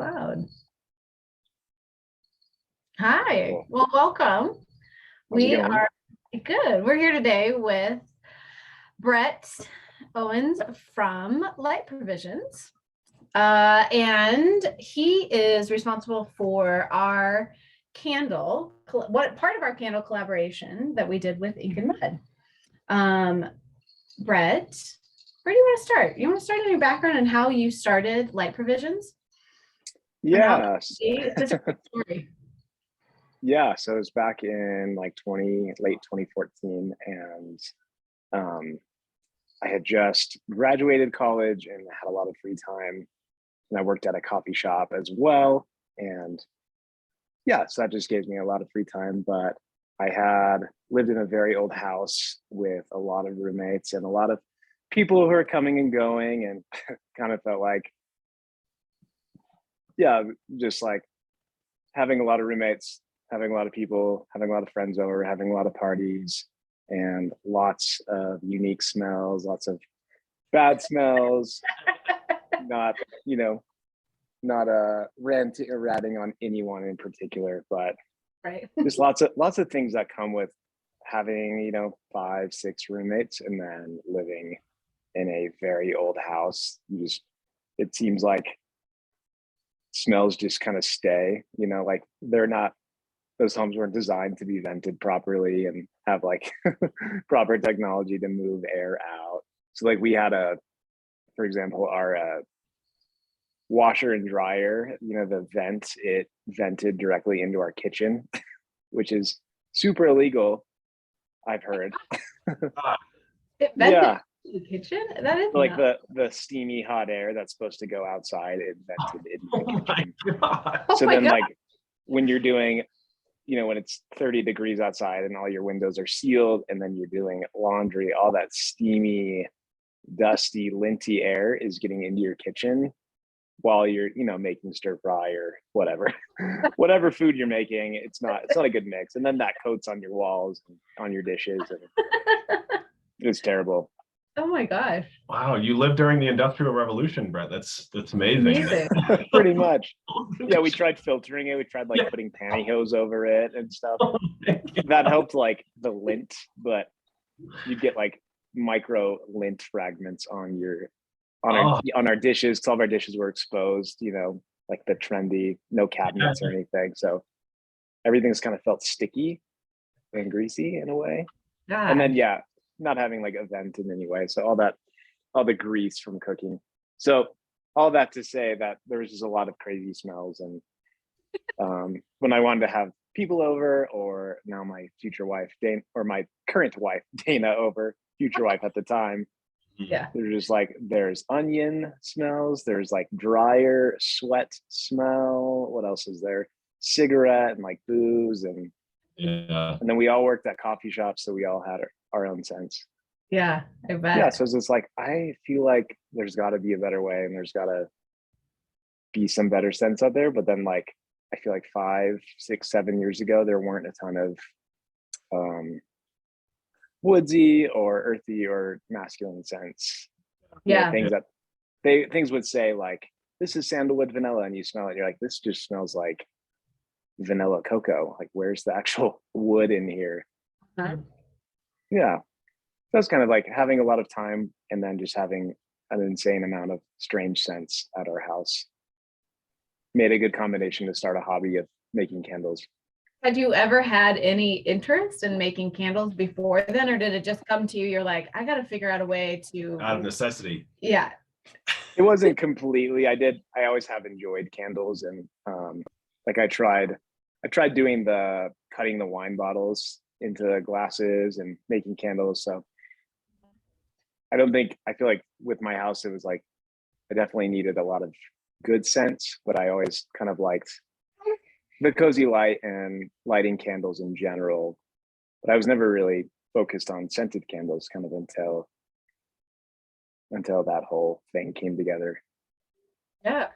loud. Hi, Cool. well, welcome. How's it We going? are good. We're here today with Brett Owens from LightProvisions. And he is responsible for our candle, what part of our candle collaboration that we did with Ink and Mud. Brett, where do you want to start? You want to start in your background and how you started LightProvisions? Yeah. It's a story. Yeah. So it was back in like late 2014, and I had just graduated college and had a lot of free time, and I worked at a coffee shop as well. And yeah, so that just gave me a lot of free time. But I had lived in a very old house with a lot of roommates and a lot of people who were coming and going, and kind of felt like, yeah, just like having a lot of roommates, having a lot of people, having a lot of friends over, having a lot of parties, and lots of unique smells, lots of bad smells, not, not ranting or ratting on anyone in particular, but Right. just lots of things that come with having, 5, 6 roommates and then living in a very old house. It seems like smells just kind of stay, like those homes weren't designed to be vented properly and have like proper technology to move air out. So like we had for example, our washer and dryer, the vent, it vented directly into our kitchen, which is super illegal, I've heard. It vented Yeah, in the kitchen? That is like nuts. the steamy hot air that's supposed to go outside, it vented into the kitchen. God. So Oh my then God. like when you're doing, when it's 30 degrees outside and all your windows are sealed, and then you're doing laundry, all that steamy, dusty, linty air is getting into your kitchen while you're, making stir fry or whatever food you're making. It's not a good mix. And then that coats on your walls and on your dishes, and it's terrible. Oh my gosh. Wow, you lived during the Industrial Revolution, Brett. That's amazing. Amazing. Pretty much. Yeah, we tried filtering it. We tried like Yeah. putting pantyhose over it and stuff. Oh my God. That helped like the lint, but you get like micro lint fragments on our dishes, because all of our dishes were exposed, like the trendy, no cabinets or anything. So everything's kind of felt sticky and greasy in a way. God. And then yeah, not having like a vent in any way. So all the grease from cooking. So all that to say that there was just a lot of crazy smells. And when I wanted to have people over, or now my future wife, Dana, or my current wife, Dana, over, future wife at the time, Yeah. there's onion smells, there's like dryer, sweat smell. What else is there? Cigarette and like booze. And then we all worked at coffee shops, so we all had our own scents. Yeah, I bet. Yeah, so it's just like, I feel like there's got to be a better way, and there's got to be some better scents out there. But then like, I feel like 5, 6, 7 years ago, there weren't a ton of woodsy or earthy or masculine scents. Yeah. Things would say like, this is sandalwood vanilla, and you smell it, and you're like, this just smells like vanilla cocoa. Like, where's the actual wood in here? Huh? Yeah. That's kind of like having a lot of time and then just having an insane amount of strange scents at our house made a good combination to start a hobby of making candles. Had you ever had any interest in making candles before then, or did it just come to you? You're like, I got to figure out a way to. Out of necessity. Yeah. It wasn't completely. I always have enjoyed candles, and like I tried doing cutting the wine bottles into glasses and making candles. So I feel like with my house, it was like, I definitely needed a lot of good scents, but I always kind of liked the cozy light and lighting candles in general. But I was never really focused on scented candles kind of until that whole thing came together. Yeah.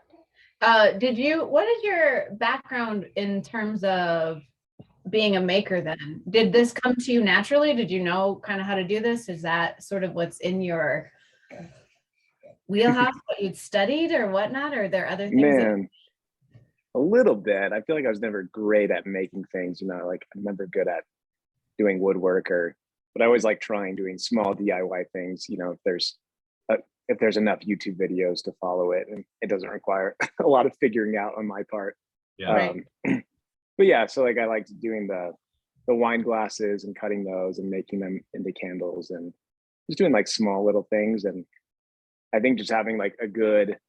What is your background in terms of being a maker then? Did this come to you naturally? Did you know kind of how to do this? Is that sort of what's in your wheelhouse, what you'd studied or whatnot? Or are there other things? Man, a little bit. I feel like I was never great at making things, like I'm never good at doing woodwork but I always like trying doing small DIY things, if there's enough YouTube videos to follow it and it doesn't require a lot of figuring out on my part. Yeah. Right. But yeah, so like I liked doing the wine glasses and cutting those and making them into candles and just doing like small little things. And I think just having like a good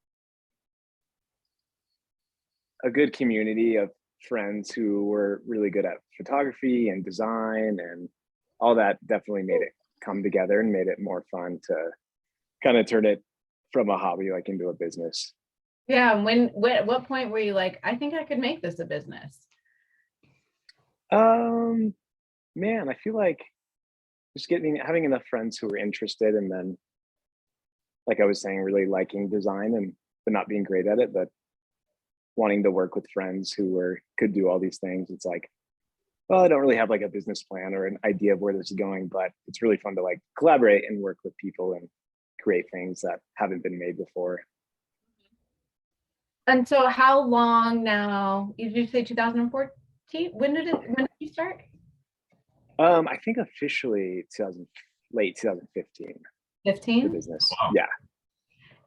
community of friends who were really good at photography and design and all that definitely made it come together and made it more fun to kind of turn it from a hobby like into a business. Yeah. At what point were you like, I think I could make this a business? Man, I feel like just having enough friends who were interested, and then like I was saying, really liking design but not being great at it, but wanting to work with friends who could do all these things. It's like, well, I don't really have like a business plan or an idea of where this is going, but it's really fun to like collaborate and work with people and create things that haven't been made before. And so how long now? Did you say 2014? When did you start? I think officially late 2015. 15? The business. Wow. Yeah.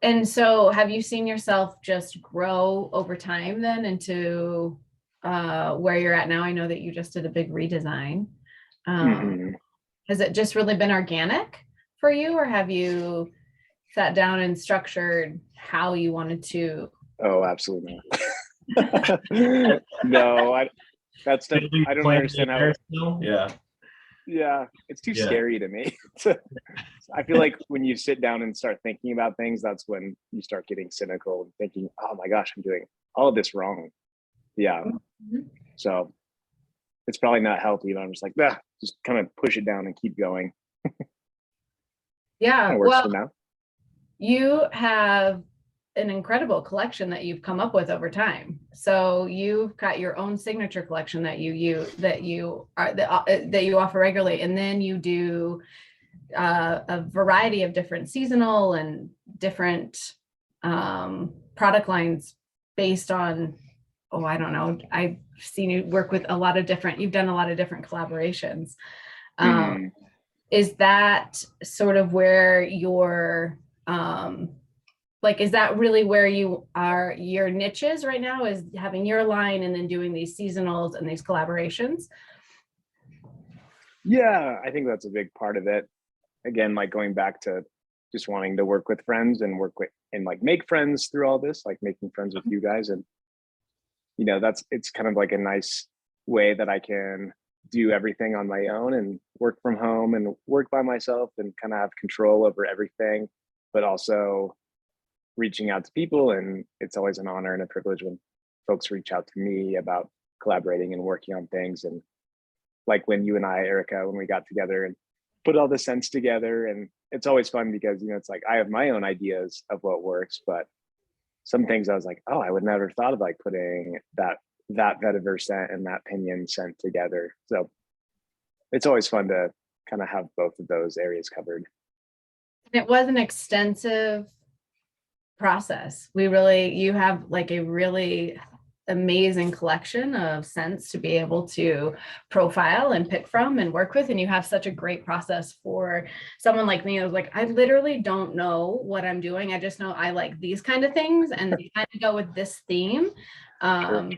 And so have you seen yourself just grow over time then into where you're at now? I know that you just did a big redesign. Has it just really been organic for you, or have you sat down and structured how you wanted to? Oh, absolutely not. No, I don't understand how. Yeah, it's too scary to me. I feel like when you sit down and start thinking about things, that's when you start getting cynical and thinking, oh my gosh, I'm doing all of this wrong. Yeah. So it's probably not healthy. I'm just like, just kind of push it down and keep going. Yeah. It works Well, for now. you have an incredible collection that you've come up with over time. So you've got your own signature collection that you offer regularly, and then you do a variety of different seasonal and different product lines based on, I don't know. I've seen you work with you've done a lot of different collaborations. Is that sort of where your is that really where your niche is right now, is having your line and then doing these seasonals and these collaborations? Yeah, I think that's a big part of it. Again, like going back to just wanting to work with friends and like make friends through all this, like making friends with you guys. And, it's kind of like a nice way that I can do everything on my own and work from home and work by myself and kind of have control over everything, but also reaching out to people. And it's always an honor and a privilege when folks reach out to me about collaborating and working on things. And like when you and I, Erica, when we got together and put all the scents together, and it's always fun because, it's like, I have my own ideas of what works, but some things I was like, oh, I would never thought of like putting that vetiver scent and that pinion scent together. So it's always fun to kind of have both of those areas covered. It was an extensive process. You have like a really amazing collection of scents to be able to profile and pick from and work with. And you have such a great process for someone like me. I was like, I literally don't know what I'm doing. I just know I like these kind of things and they kind of go with this theme. Sure.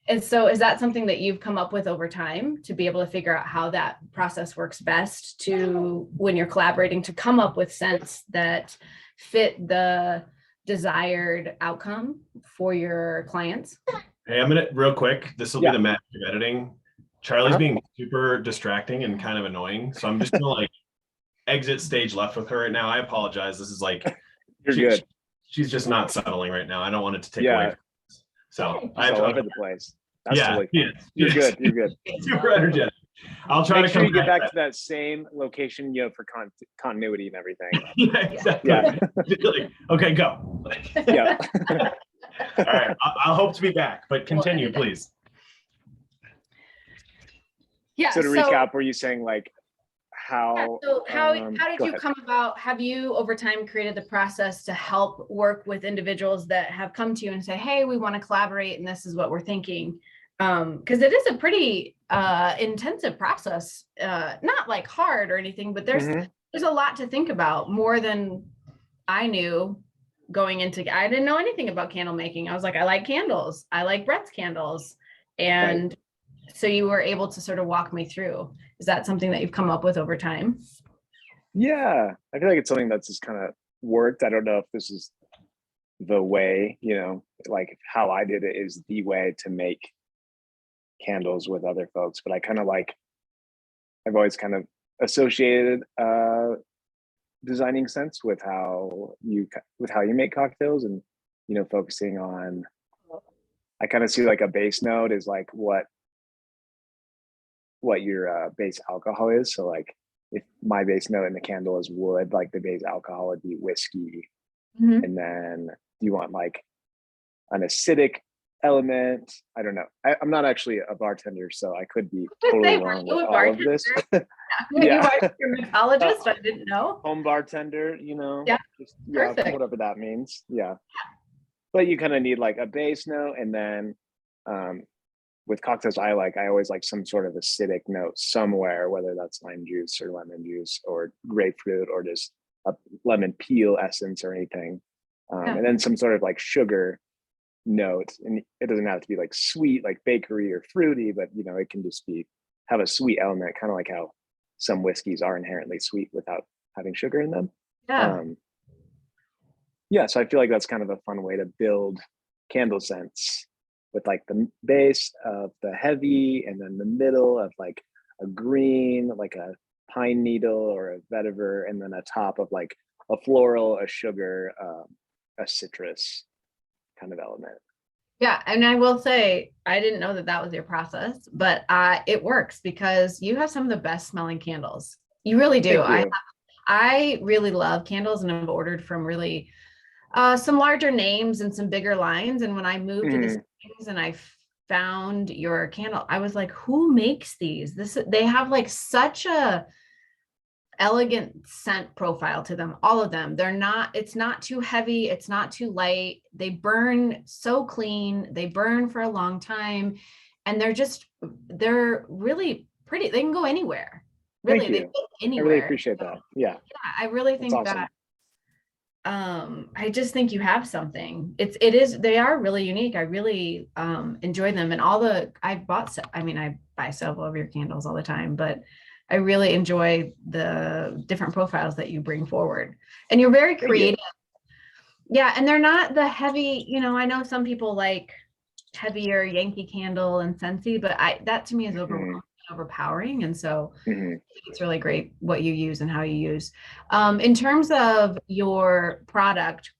And so is that something that you've come up with over time to be able to figure out how that process works best to when you're collaborating to come up with scents that fit the desired outcome for your clients? Hey, I'm gonna real quick. This will be the magic of editing. Charlie's being super distracting and kind of annoying, so I'm just gonna like exit stage left with her right now. I apologize. This is like Good. She's just not settling right now. I don't want it to take away. From this. So I'm all over the place. That's totally fine. You're good. You're good. Super energetic. I'll try Make to sure you get back to that same location, for continuity and everything. Yeah, exactly. Yeah. Okay, go. Yeah. All right. I'll hope to be back, but continue, please. Yeah. So to recap, were you saying like how So how did go you ahead. come about? Have you over time created the process to help work with individuals that have come to you and say, hey, we want to collaborate and this is what we're thinking? Because it is a pretty intensive process, not like hard or anything, but there's a lot to think about, more than I knew going into. I didn't know anything about candle making. I was like, I like candles, I like Brett's candles, and so you were able to sort of walk me through. Is that something that you've come up with over time? Yeah, I feel like it's something that's just kind of worked. I don't know if this is the way, like how I did it is the way to make candles with other folks, but I kind of like, I've always kind of associated designing scents with how you make cocktails, and focusing on, I kind of see like a base note is like what your base alcohol is. So like if my base note in the candle is wood, like the base alcohol would be whiskey. And then you want like an acidic element. I don't know. I'm not actually a bartender, so I could be totally wrong with all of this. Yeah, you're a mixologist. I didn't know. Home bartender, Yeah, just, perfect. whatever that means. Yeah, but you kind of need like a base note, and then with cocktails, I always like some sort of acidic note somewhere, whether that's lime juice or lemon juice or grapefruit or just a lemon peel essence or anything. And then some sort of like sugar note, and it doesn't have to be like sweet, like bakery or fruity, but it can just have a sweet element, kind of like how some whiskeys are inherently sweet without having sugar in them. So I feel like that's kind of a fun way to build candle scents, with like the base of the heavy, and then the middle of like a green, like a pine needle or a vetiver, and then a top of like a floral, a sugar, a citrus kind of element. Yeah, and I will say, I didn't know that was your process, but it works because you have some of the best smelling candles. You really do. I really love candles, and I've ordered from really some larger names and some bigger lines. And when I moved to the Springs and I found your candle, I was like, who makes these? They have like such a elegant scent profile to them. All of them. It's not too heavy. It's not too light. They burn so clean. They burn for a long time. And they're really pretty. They can go anywhere. Really, Thank you. they go anywhere. I really appreciate that. Yeah. I really think awesome. that I just think you have something. They are really unique. I really enjoy them, and I buy several of your candles all the time, but I really enjoy the different profiles that you bring forward, and you're very creative. Yeah, and they're not the heavy, I know some people like heavier Yankee Candle and Scentsy, but that to me is overpowering, and so it's really great what you use and how you use. In terms of your product,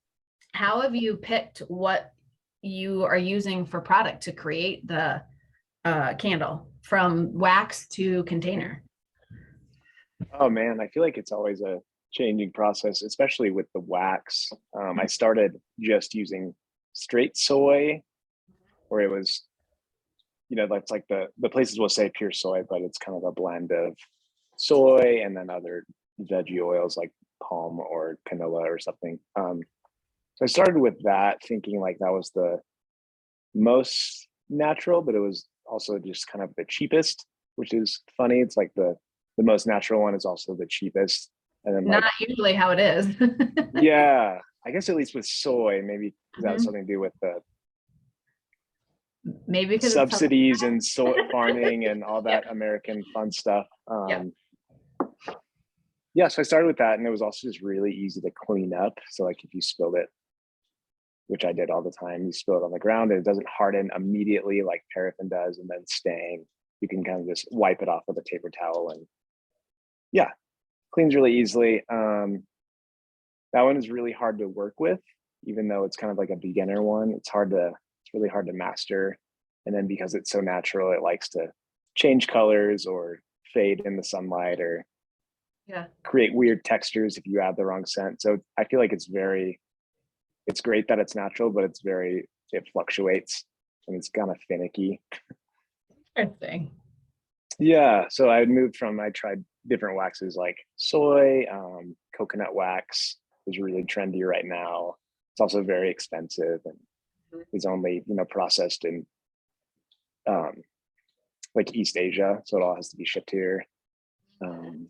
how have you picked what you are using for product to create the candle, from wax to container? Oh man, I feel like it's always a changing process, especially with the wax. I started just using straight soy, or it was, that's like the places will say pure soy, but it's kind of a blend of soy and then other veggie oils like palm or canola or something. So I started with that, thinking like that was the most natural, but it was also just kind of the cheapest, which is funny. It's like the most natural one is also the cheapest. And then not usually how it is. Yeah, I guess at least with soy, maybe that has something to do with the because subsidies and soy farming and all that American fun stuff. So I started with that, and it was also just really easy to clean up. So like if you spilled it, which I did all the time, you spill it on the ground and it doesn't harden immediately like paraffin does and then stain. You can kind of just wipe it off with a paper towel, and cleans really easily. That one is really hard to work with, even though it's kind of like a beginner one. It's really hard to master. And then because it's so natural, it likes to change colors or fade in the sunlight or create weird textures if you add the wrong scent. So I feel like it's great that it's natural, but it fluctuates and it's kind of finicky. Interesting. Yeah. So I tried different waxes like soy, coconut wax is really trendy right now. It's also very expensive and is only, processed in like East Asia. So it all has to be shipped here. And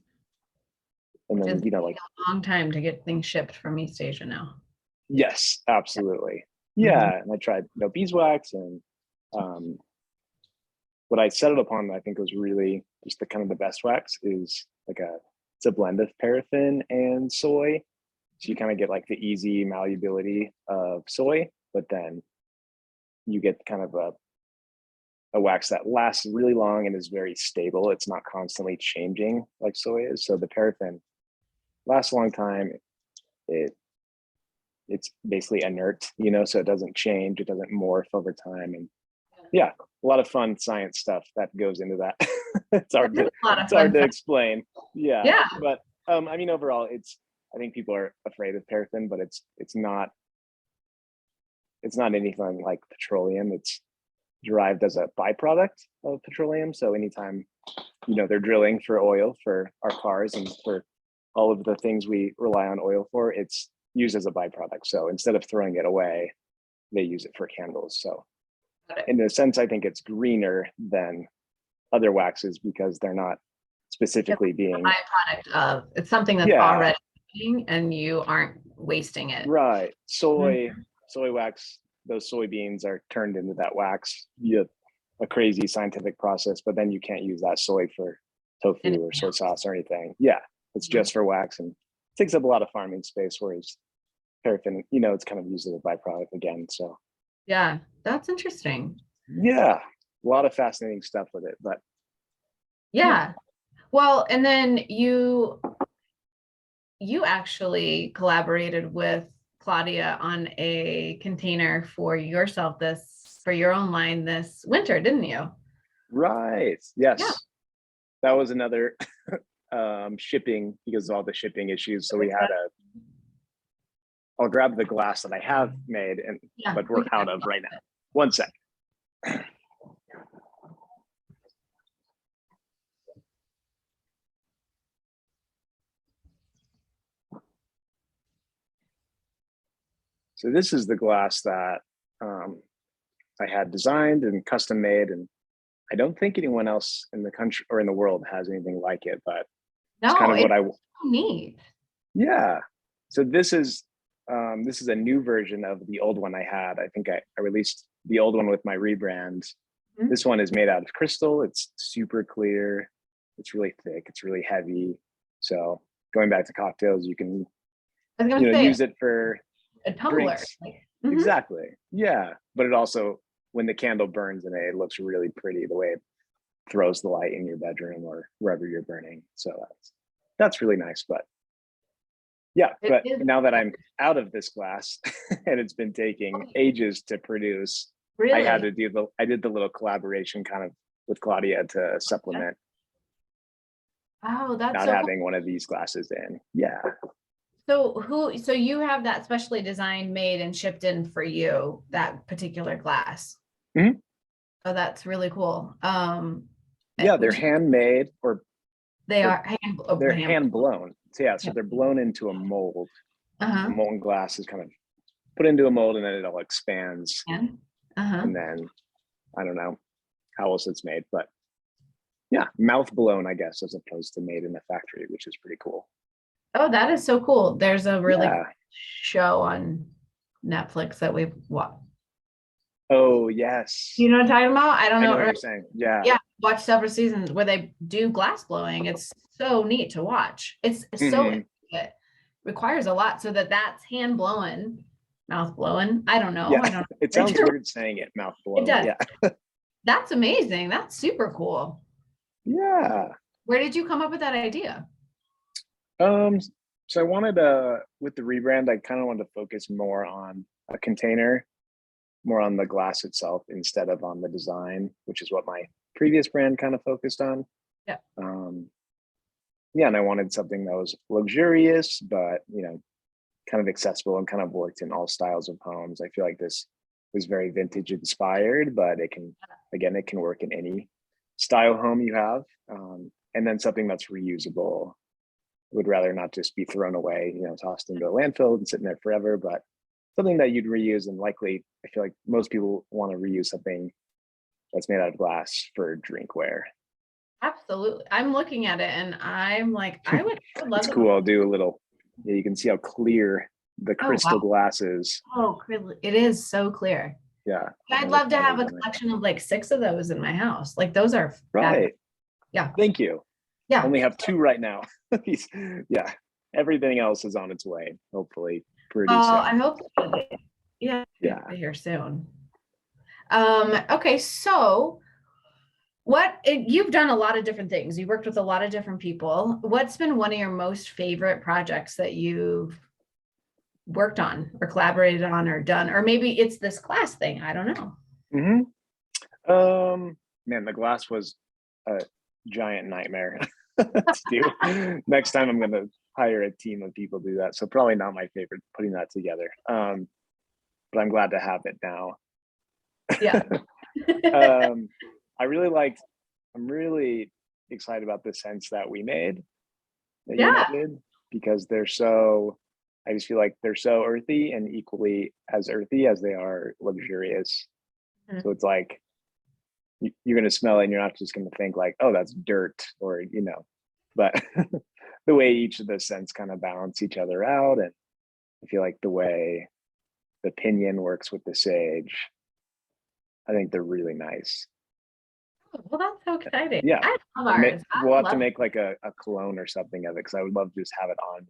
then, like a long time to get things shipped from East Asia now. yes, absolutely. Yeah. And I tried, beeswax and what I settled upon, I think was really just the kind of the best wax is like it's a blend of paraffin and soy. So you kind of get like the easy malleability of soy, but then you get kind of a wax that lasts really long and is very stable. It's not constantly changing like soy is. So the paraffin lasts a long time. It's basically inert, so it doesn't change, it doesn't morph over time. And yeah, a lot of fun science stuff that goes into that. It's hard to explain. Yeah. But overall, I think people are afraid of paraffin, but it's not anything like petroleum. It's derived as a byproduct of petroleum. So anytime, they're drilling for oil for our cars and for all of the things we rely on oil for, it's used as a byproduct. So instead of throwing it away, they use it for candles. So in a sense, I think it's greener than other waxes because they're not specifically being byproduct of, it's something that's already and you aren't wasting it. Right. Soy wax, those soybeans are turned into that wax via a crazy scientific process, but then you can't use that soy for tofu or soy sauce or anything. Yeah, it's just for wax and it takes up a lot of farming space, whereas paraffin, it's kind of used as a byproduct again. So yeah, that's interesting. Yeah, a lot of fascinating stuff with it, but yeah. Well, and then you actually collaborated with Claudia on a container for yourself for your own line this winter, didn't you? Right. Yes. Yeah. That was another shipping because of all the shipping issues. So we had I'll grab the glass that I have made but we're out of right now. One sec. So this is the glass that I had designed and custom made, and I don't think anyone else in the country or in the world has anything like it, but it's kind of what I need. Yeah. So this is a new version of the old one I had. I think I released the old one with my rebrand. Mm-hmm. This one is made out of crystal. It's super clear. It's really thick. It's really heavy. So going back to cocktails, you can use it for a tumbler. Mm-hmm. Exactly. Yeah. But it also, when the candle burns in it, it looks really pretty the way it throws the light in your bedroom or wherever you're burning. So that's really nice. But yeah, but now that I'm out of this glass and it's been taking ages to produce, I had to I did the little collaboration kind of with Claudia to supplement. Oh, that's not having one of these glasses in. Yeah. So you have that specially designed, made and shipped in for you, that particular glass. Mm-hmm. Oh, that's really cool. Yeah, they're handmade they're hand blown. So yeah, so they're blown into a mold. The molten glass is kind of put into a mold and then it all expands. And then I don't know how else it's made, but yeah, mouth blown, I guess, as opposed to made in a factory, which is pretty cool. Oh, that is so cool. There's a really cool show on Netflix that we've watched. Oh, yes. You know what I'm talking about? I don't know what you're saying. Yeah. Yeah, watch several seasons where they do glass blowing. It's so neat to watch. It's so it requires a lot so that's hand blowing, mouth blowing. I don't know. Yeah. I don't know. It sounds weird saying it, mouth blowing. It does. Yeah. That's amazing. That's super cool. Yeah. Where did you come up with that idea? So I wanted with the rebrand, I kind of wanted to focus more on a container, more on the glass itself instead of on the design, which is what my previous brand kind of focused on. Yeah. Yeah, and I wanted something that was luxurious, but kind of accessible and kind of worked in all styles of homes. I feel like this was very vintage inspired, but it can work in any style home you have. and then something that's reusable. Would rather not just be thrown away, tossed into a landfill and sitting there forever, but something that you'd reuse. And likely, I feel like most people want to reuse something that's made out of glass for drinkware. Absolutely. I'm looking at it and I'm like, I would love It's to. cool. I'll do a little, you can see how clear the Oh, crystal wow. glass is. Oh, it is so clear. Yeah. I'd love to have a collection of like 6 of those in my house. Like those are fabulous. Right. Yeah. Thank you. Yeah. Only have 2 right now. Yeah. Everything else is on its way, hopefully pretty soon. I hope so. Yeah. Here soon. Okay, so you've done a lot of different things. You worked with a lot of different people. What's been one of your most favorite projects that you've worked on or collaborated on or done? Or maybe it's this glass thing. I don't know. Man, the glass was a giant nightmare to do. Next time I'm gonna hire a team of people to do that. So probably not my favorite putting that together. But I'm glad to have it now. Yeah. I'm really excited about the scents that we made, that Yeah. you did, because I just feel like they're so earthy and equally as earthy as they are luxurious. Mhm. So it's like, you're going to smell it and you're not just going to think like, oh, that's dirt, or, but the way each of the scents kind of balance each other out. And I feel like the way the pinyon works with the sage, I think they're really nice. Well, that's so exciting. Yeah. I love ours. We'll have to make like a cologne or something of it, because I would love to just have it on,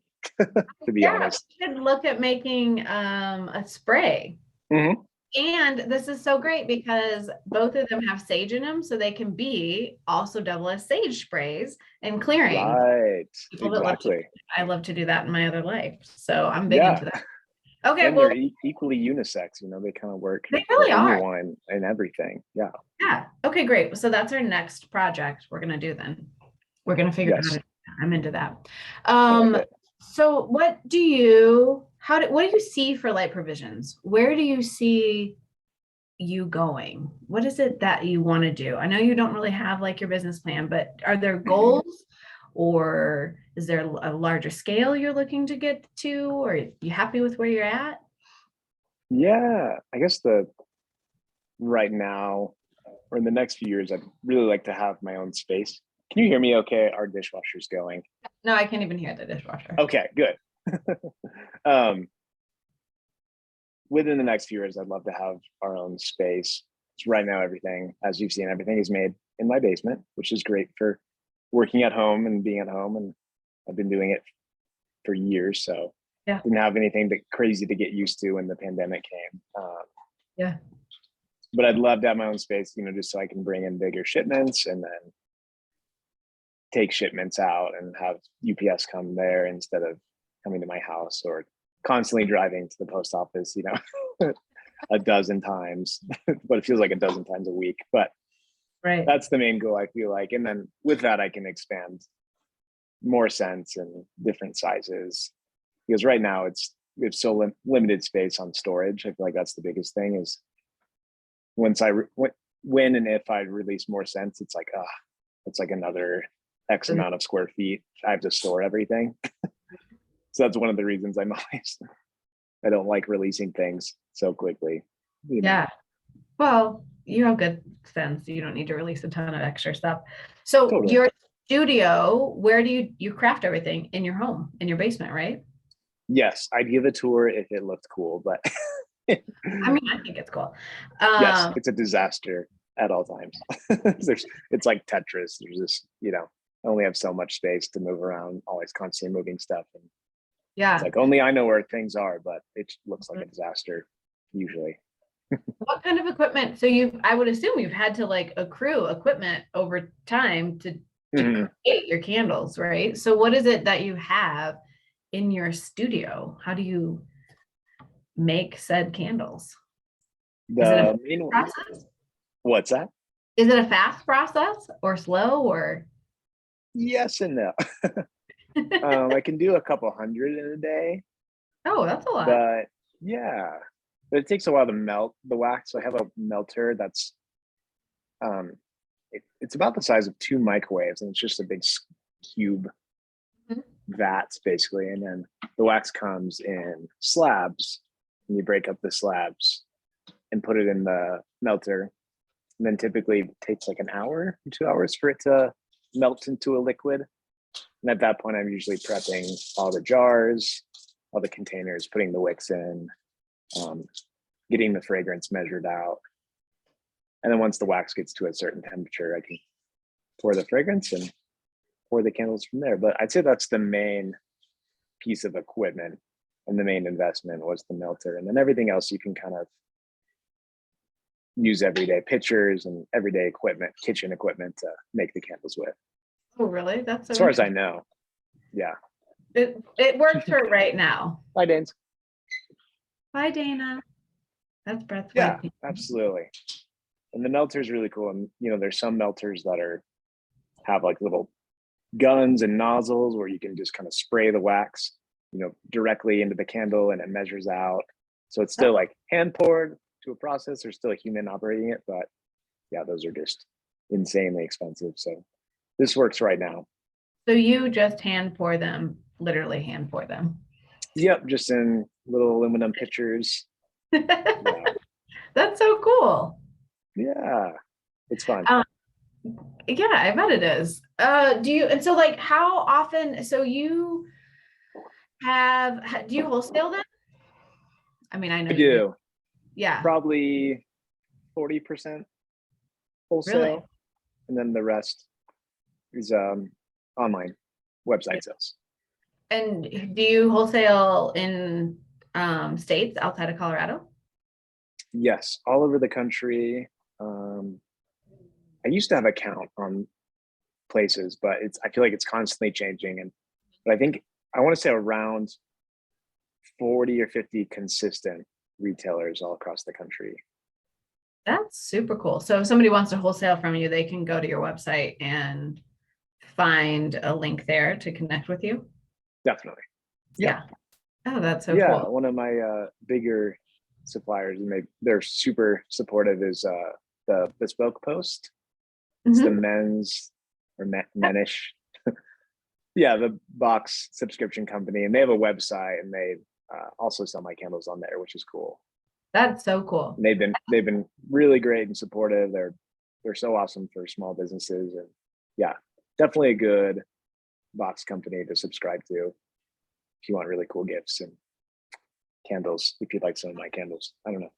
to be honest. We could look at making a spray. Mm-hmm. And this is so great because both of them have sage in them, so they can be also double as sage sprays and clearing. Right. Exactly. I love to do that in my other life. So I'm big into that. Okay. And well, they're equally unisex, they kind of work they really for are. anyone and everything. Yeah. Yeah. Okay, great. So that's our next project we're going to do then. We're going to figure out how to do that. I'm into that. So what do you see for Light Provisions? Where do you see you going? What is it that you want to do? I know you don't really have like your business plan, but are there goals, or is there a larger scale you're looking to get to, or are you happy with where you're at? Yeah, I guess right now, or in the next few years, I'd really like to have my own space. Can you hear me okay? Our dishwasher's going. No, I can't even hear the dishwasher. Okay, good. Within the next few years, I'd love to have our own space. So right now, everything, as you've seen, everything is made in my basement, which is great for working at home and being at home. And I've been doing it for years, so didn't have anything crazy to get used to when the pandemic came. But I'd love to have my own space, just so I can bring in bigger shipments and then take shipments out and have UPS come there instead of coming to my house, or constantly driving to the post office, a dozen times, but it feels like a dozen times a week. But that's the main goal, I feel like. And then with that, I can expand more scents and different sizes, because right now we have so limited space on storage. I feel like that's the biggest thing, is when and if I release more scents, it's like, it's like another X amount of square feet. I have to store everything. So that's one of the reasons I don't like releasing things so quickly. Yeah. Well, you have good sense. You don't need to release a ton of extra stuff. So your studio, where do you craft everything? In your home, in your basement, right? Yes, I'd give a tour if it looked cool, but I mean, I think it's cool. Yes, it's a disaster at all times. It's like Tetris. There's this, I only have so much space to move around, always constantly moving stuff. And it's like, only I know where things are, but it looks like a disaster usually. What kind of equipment? So I would assume you've had to like accrue equipment over time to create your candles, right? So what is it that you have in your studio? How do you make said candles? Is it a process? What's that? Is it a fast process or slow, or? Yes and no. I can do a couple hundred in a day. Oh, that's a lot. But but it takes a while to melt the wax. So I have a melter that's it's about the size of 2 microwaves, and it's just a big cube Mhm. vats basically. And then the wax comes in slabs, and you break up the slabs and put it in the melter. And then typically it takes like an hour, 2 hours for it to melt into a liquid. And at that point, I'm usually prepping all the jars, all the containers, putting the wicks in, getting the fragrance measured out. And then once the wax gets to a certain temperature, I can pour the fragrance and pour the candles from there. But I'd say that's the main piece of equipment, and the main investment was the melter. And then everything else you can kind of use everyday pitchers and everyday equipment, kitchen equipment to make the candles with. Oh, really? That's so As far as I know. Yeah. It works for right now. Bye, Danes. Bye, Dana. That's Brett's Yeah, wife. absolutely. And the melter is really cool. And there's some melters that have like little guns and nozzles where you can just kind of spray the wax, directly into the candle, and it measures out. So it's still like hand poured to a process. There's still a human operating it, but yeah, those are just insanely expensive. So this works right now. So you just hand pour them, literally hand pour them. Yep, just in little aluminum pitchers. Yeah. That's so cool. Yeah, it's fun. Yeah, I bet it is. And so like how often, so you do you wholesale them? I mean, I know I you do. Yeah. Probably 40% wholesale. Really? And then the rest is online website sales. And do you wholesale in states outside of Colorado? Yes, all over the country. I used to have a count on places, but I feel like it's constantly changing. But I think I want to say around 40 or 50 consistent retailers all across the country. That's super cool. So if somebody wants to wholesale from you, they can go to your website and find a link there to connect with you. Definitely. Yeah. Oh, that's so yeah, cool. One of my bigger suppliers, and they're super supportive, is the Bespoke Post. It's the men's or menish. Yeah, the box subscription company, and they have a website, and they also sell my candles on there, which is cool. That's so cool. And they've been really great and supportive. They're so awesome for small businesses, and yeah, definitely a good box company to subscribe to if you want really cool gifts and candles. If you'd like some of my candles, I don't know.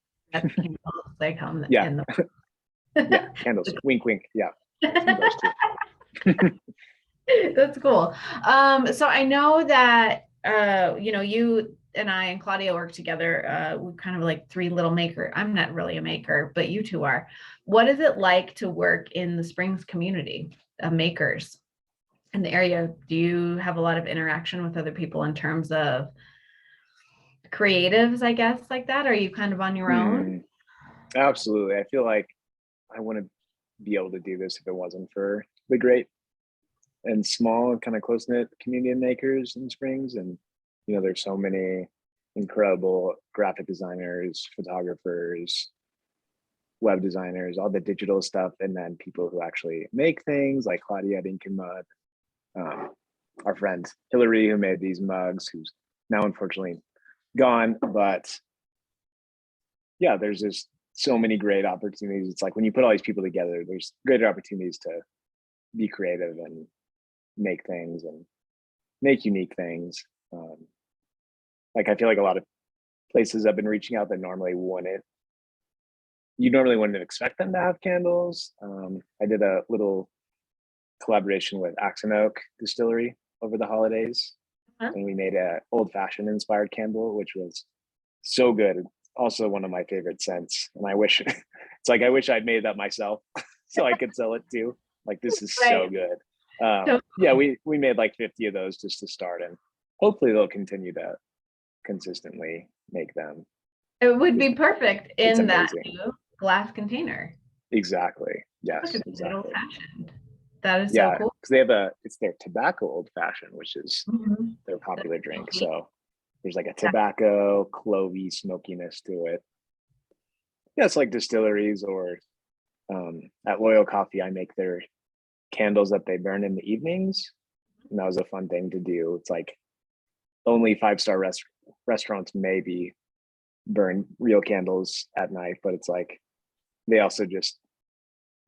They come Yeah. in the Yeah, candles. Wink, wink. Yeah. That's cool. So I know that you and I and Claudia work together. We're kind of like three little maker. I'm not really a maker, but you two are. What is it like to work in the Springs community of makers in the area? Do you have a lot of interaction with other people in terms of creatives, I guess, like that? Are you kind of on your own? Absolutely. I feel like I wouldn't be able to do this if it wasn't for the great and small kind of close-knit community of makers in Springs. And there's so many incredible graphic designers, photographers, web designers, all the digital stuff, and then people who actually make things like Claudia at Ink and Mud, our friend Hillary, who made these mugs, who's now unfortunately gone. But yeah, there's just so many great opportunities. It's like when you put all these people together, there's greater opportunities to be creative and make things and make unique things. Like I feel like a lot of places I've been reaching out that you normally wouldn't expect them to have candles. I did a little collaboration with Axe and Oak Distillery over the holidays, and we made a old-fashioned inspired candle, which was so good. Also one of my favorite scents, and I wish I'd made that myself so I could sell it too. Like, this is so good. Yeah, we made like 50 of those just to start, and hopefully they'll continue to consistently make them. It would be perfect in that new glass container. Exactly. Yes. Exactly. Old-fashioned. That is so cool. Because they have it's their tobacco old fashioned, which is their popular drink. So there's like a tobacco, clovey smokiness to it. Yeah, it's like distilleries or at Loyal Coffee, I make their candles that they burn in the evenings. And that was a fun thing to do. It's like only 5-star restaurants maybe burn real candles at night, but it's like they also just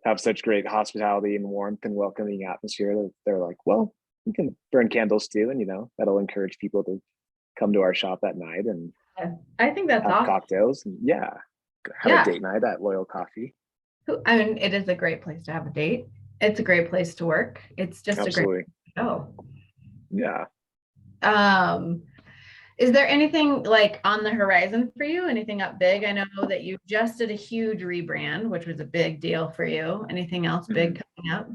have such great hospitality and warmth and welcoming atmosphere that they're like, well, we can burn candles too, and that'll encourage people to come to our shop at night and I think that's have awesome. cocktails and have a date night at Loyal Coffee. I mean, it is a great place to have a date. It's a great place to work. It's just Absolutely. a great show. Yeah. Is there anything like on the horizon for you? Anything up big? I know that you just did a huge rebrand, which was a big deal for you. Anything else big coming up?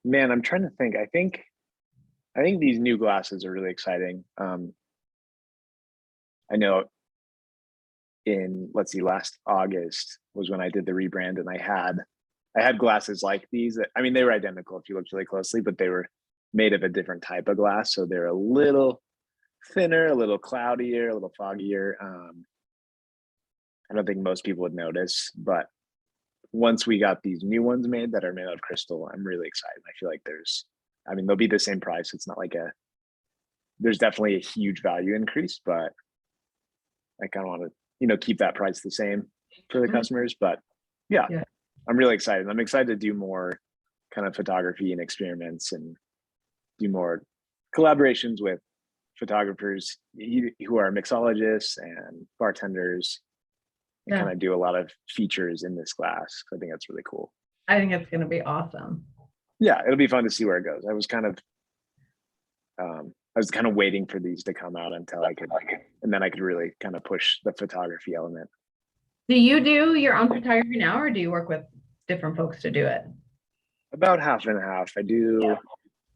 Man, I'm trying to think. I think these new glasses are really exciting. I know last August was when I did the rebrand, and I had glasses like these that, I mean, they were identical if you looked really closely, but they were made of a different type of glass. So they're a little thinner, a little cloudier, a little foggier. I don't think most people would notice, but once we got these new ones made that are made out of crystal, I'm really excited. I feel like they'll be the same price. It's not like there's definitely a huge value increase, but I kind of want to, keep that price the same for the customers. But yeah, I'm really excited. I'm excited to do more kind of photography and experiments and do more collaborations with photographers who are mixologists and bartenders, and kind of do a lot of features in this glass. I think that's really cool. I think it's going to be awesome. Yeah, it'll be fun to see where it goes. I was kind of waiting for these to come out until I could and then I could really kind of push the photography element. Do you do your own photography now, or do you work with different folks to do it? About half and half. I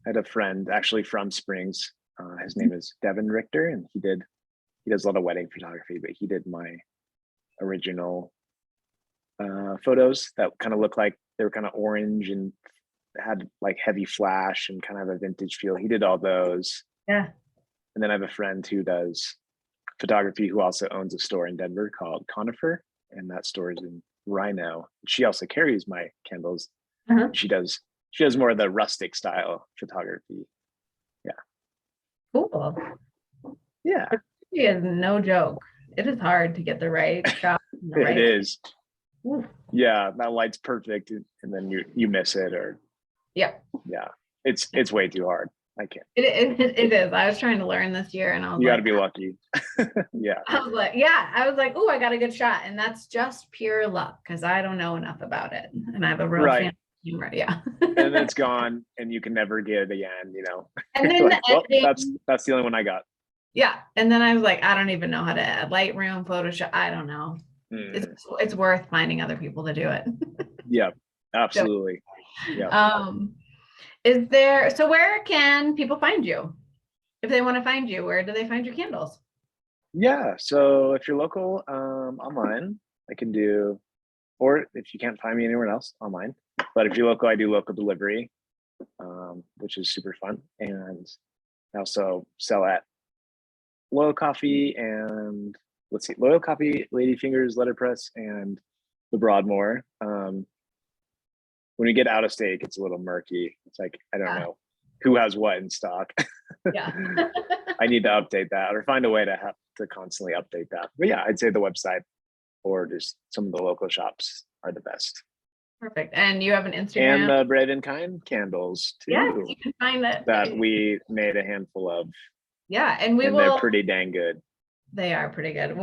had a friend actually from Springs. His name is Devin Richter, and he does a lot of wedding photography, but he did my original photos that kind of looked like they were kind of orange and had like heavy flash and kind of a vintage feel. He did all those. Yeah. And then I have a friend who does photography who also owns a store in Denver called Conifer, and that store is in Rhino. She also carries my candles. She does more of the rustic style photography. Yeah. Cool. Yeah. It is no joke. It is hard to get the right shot. It is. Ooh. Yeah, that light's perfect, and then you miss it, or yeah, it's way too hard. I can't. It is. I was trying to learn this year, and I was you got to be lucky. Yeah. I was like, oh, I got a good shot, and that's just pure luck because I don't know enough about it, and I have a real fancy camera. Yeah. And it's gone, and you can never get it again. And then like, well, that's the only one I got. Yeah, and then I was like, I don't even know how to add Lightroom, Photoshop. I don't know. It's worth finding other people to do it. Yeah, absolutely. Yeah. So where can people find you? If they want to find you, where do they find your candles? Yeah, so if you're local, online, I can do, or if you can't find me anywhere else, online. But if you're local, I do local delivery, which is super fun. And I also sell at Loyal Coffee and Loyal Coffee, Ladyfingers, Letterpress, and the Broadmoor. When we get out of state, it's a little murky. It's like, I don't know who has what in stock. Yeah. I need to update that or find a way to have to constantly update that. But yeah, I'd say the website or just some of the local shops are the best. Perfect. And you have an Instagram? And the Brave and Kind candles too. Yeah, you can find that. That we made a handful of. Yeah, and they're pretty dang good. They are pretty good.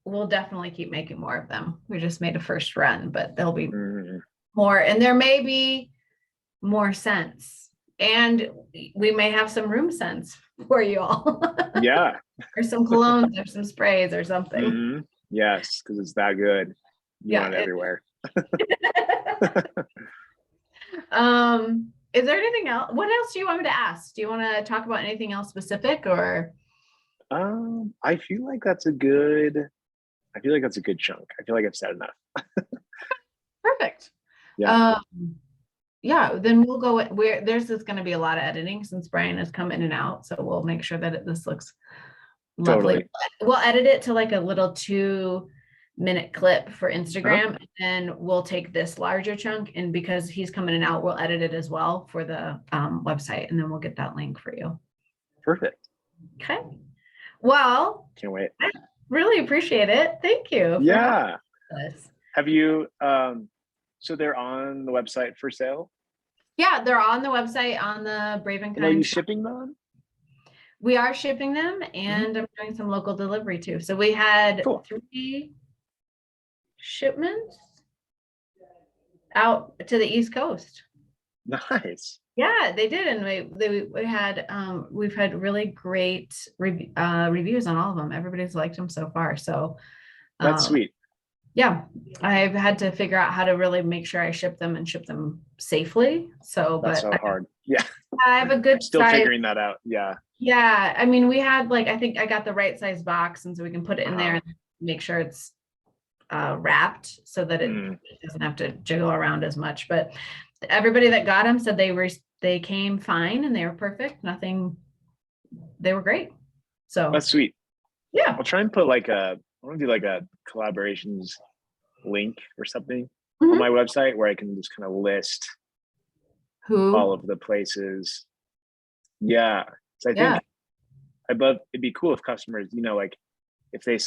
We'll definitely keep making more of them. We just made a first run, but there'll be more, and there may be more scents, and we may have some room scents for you all. Yeah. Or some colognes or some sprays or something. Yes, because it's that good. You want it everywhere. Is there anything else? What else do you want me to ask? Do you want to talk about anything else specific, or? I feel like that's a good chunk. I feel like I've said enough. Perfect. Yeah. Then we'll go where there's just going to be a lot of editing since Brian has come in and out. So we'll make sure that this looks lovely. Totally. We'll edit it to like a little 2 minute clip for Instagram, and we'll take this larger chunk, and because he's coming in and out, we'll edit it as well for the website, and then we'll get that link for you. Perfect. Okay. Well, Can't wait. I really appreciate it. Thank you. Yeah. Have you, so they're on the website for sale? Yeah, they're on the website on the Brave and And are you Kind. shipping them? We are shipping them, and I'm doing some local delivery too. So we had Cool. 3 shipments out to the East Coast. Nice. Yeah, they did, and we had we've had really great reviews on all of them. Everybody's liked them so far. So That's sweet. yeah, I've had to figure out how to really make sure I ship them and ship them safely. So, That's but so hard. Yeah. I have a good Still size. figuring that out. Yeah. Yeah, I mean, we had like, I think I got the right size box, and so we can put it in there and make sure it's wrapped so that it doesn't have to jiggle around as much. But everybody that got them said they came fine and they were perfect. Nothing, they were great. So That's sweet. yeah, I'll try and put like I want to do like a collaborations link or something on my website where I can just kind of list all of the places. Yeah. So I think it'd be cool if customers, like if they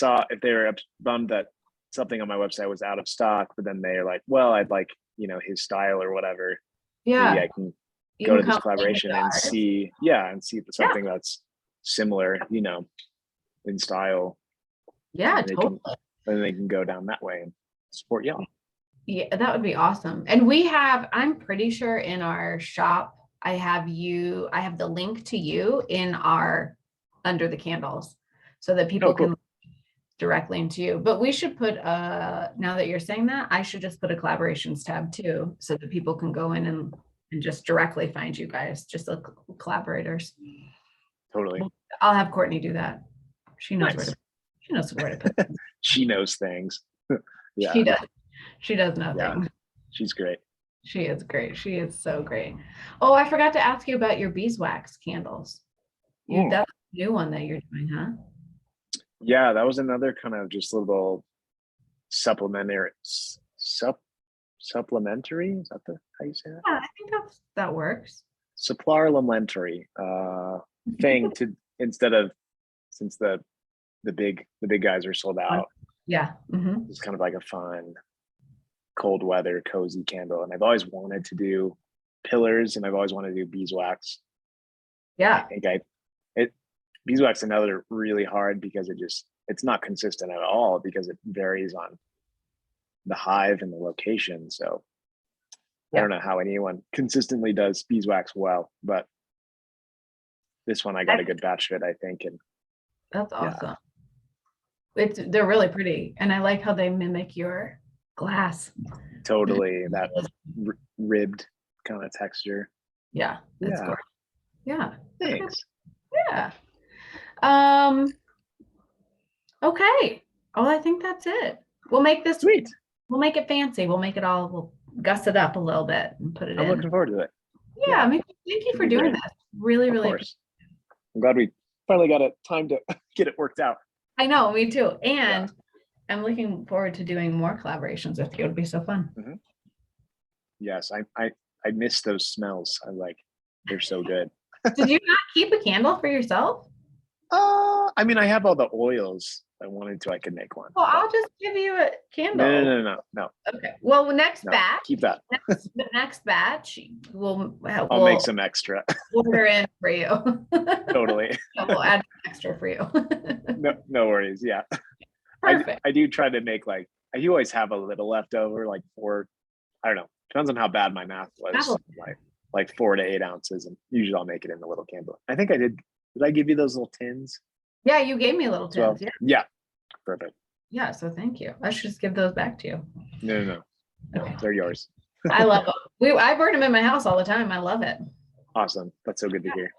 were bummed that something on my website was out of stock, but then they're like, well, I'd like, his style or whatever. Yeah. Maybe I can go to this collaboration and see if it's something that's similar, in style. Yeah, and totally. Then they can go down that way and support y'all. Yeah, that would be awesome. And I'm pretty sure in our shop, I have the link to you in our under the candles so that people can directly into you. But we should put now that you're saying that, I should just put a collaborations tab too, so that people can go in and just directly find you guys, just the collaborators. Totally. I'll have Courtney do that. She knows where to put them. She knows things. Yeah. She does know things. She's great. She is great. She is so great. Oh, I forgot to ask you about your beeswax candles. That's a new one that you're doing, huh? Yeah, that was another kind of just little supplementary. Supplementary? Is that how you say that? Yeah, I think that works. Supplementary thing to since the big guys are sold out. Yeah. It's kind of like a fun cold weather cozy candle, and I've always wanted to do pillars, and I've always wanted to do beeswax. Yeah, I think beeswax another really hard because it's not consistent at all because it varies on the hive and the location. So I don't know how anyone consistently does beeswax well, but this one I got a good batch of it, I think. And that's awesome. They're really pretty, and I like how they mimic your glass. Totally, that ribbed kind of texture. Yeah, that's cool. Yeah. Thanks. Yeah. Okay. Oh, I think that's it. We'll make this sweet. We'll make it fancy. We'll guss it up a little bit and put it in. I'm looking forward to it. Yeah. I mean, thank you for doing this. Really, really. Of course. I'm glad we finally got time to get it worked out. I know, me too. And I'm looking forward to doing more collaborations with you. It'll be so fun. Yes, I miss those smells. They're so good. Did you not keep a candle for yourself? I mean, I have all the oils. I wanted to, I could make one. Well, I'll just give you a candle. No. Okay. Well, next batch. Keep that. Next batch, I'll make some extra. Order in for you. Totally. We'll add extra for you. No worries. Yeah. Perfect. I do try to make I do always have a little left over, I don't know. Depends on how bad my math was. Like 4 to 8 ounces, and usually I'll make it in a little candle. I think I did. Did I give you those little tins? Yeah, you gave me little tins. Yeah. Perfect. Yeah, so thank you. I should just give those back to you. No. Okay. They're yours. I love them. I burn them in my house all the time. I love it. Awesome. That's so good to hear.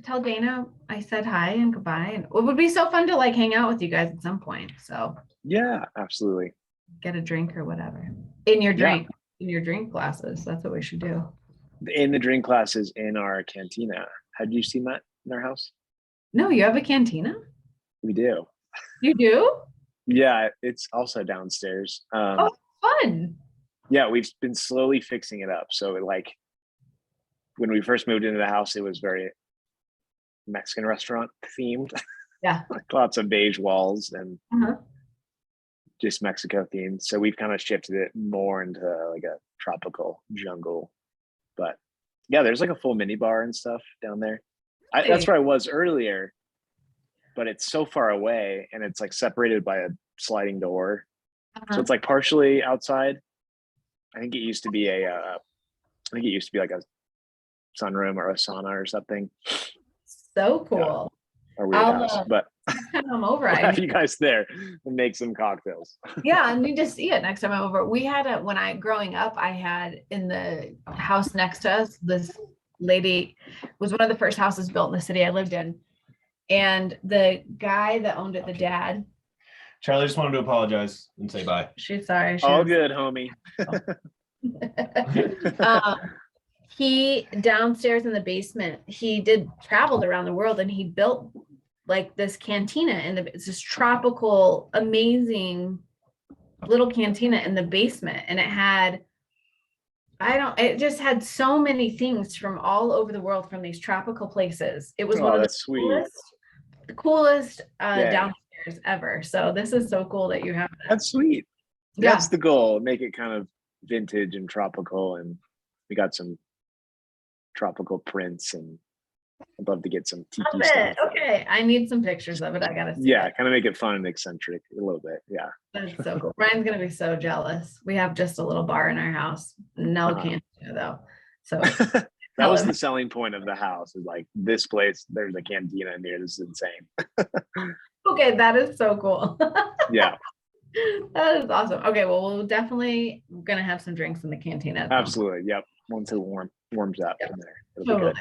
Tell Dana I said hi and goodbye. And it would be so fun to hang out with you guys at some point. So yeah, absolutely. Get a drink or whatever in your drink. In your drink glasses. That's what we should do. In the drink glasses in our cantina. Had you seen that in our house? No, you have a cantina? We do. You do? Yeah, it's also downstairs. Oh, fun. Yeah, we've been slowly fixing it up. So like when we first moved into the house, it was very Mexican restaurant themed. Yeah. Like lots of beige walls and Uh-huh. just Mexico themed. So we've kind of shifted it more into like a tropical jungle. But yeah, there's like a full mini bar and stuff down there. That's where I was earlier, but it's so far away and it's like separated by a sliding door. So it's like partially outside. I think it used to be like a sunroom or a sauna or something. So cool. Or weird house, but Come over. we'll have you guys there and make some cocktails. Yeah, I need to see it next time I'm over. We had when growing up, I had in the house next to us, this lady was one of the first houses built in the city I lived in. And the guy that owned it, the dad. Charlie just wanted to apologize and say bye. She's sorry. All good, homie. He downstairs in the basement, he traveled around the world and he built like this cantina it's this tropical, amazing little cantina in the basement. And it just had so many things from all over the world from these tropical places. It was one of the coolest downstairs ever. So this is so cool that you have that. That's sweet. Yeah. That's the goal. Make it kind of vintage and tropical. And we got some tropical prints and I'd love to get some tiki stuff. Okay, I need some pictures of it. I gotta see. Yeah, kind of make it fun and eccentric a little bit. Yeah, that's so cool. Ryan's gonna be so jealous. We have just a little bar in our house, no cantina though. So that was the selling point of the house. Is like this place. There's a cantina in here. This is insane. Okay, that is so cool. Yeah, that is awesome. Okay, well, we'll definitely gonna have some drinks in the cantina. Absolutely. Yep. Once it warms up in there. It'll be good.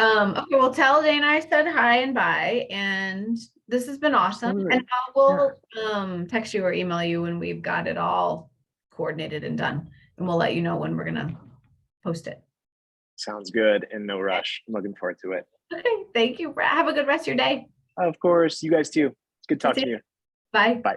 Okay, well, tell Dana I said hi and bye, and this has been awesome. And we'll text you or email you when we've got it all coordinated and done, and we'll let you know when we're gonna post it. Sounds good, and no rush. I'm looking forward to it. Okay, thank you. Have a good rest of your day. Of course, you guys too. It's good talking to you. Bye. Bye.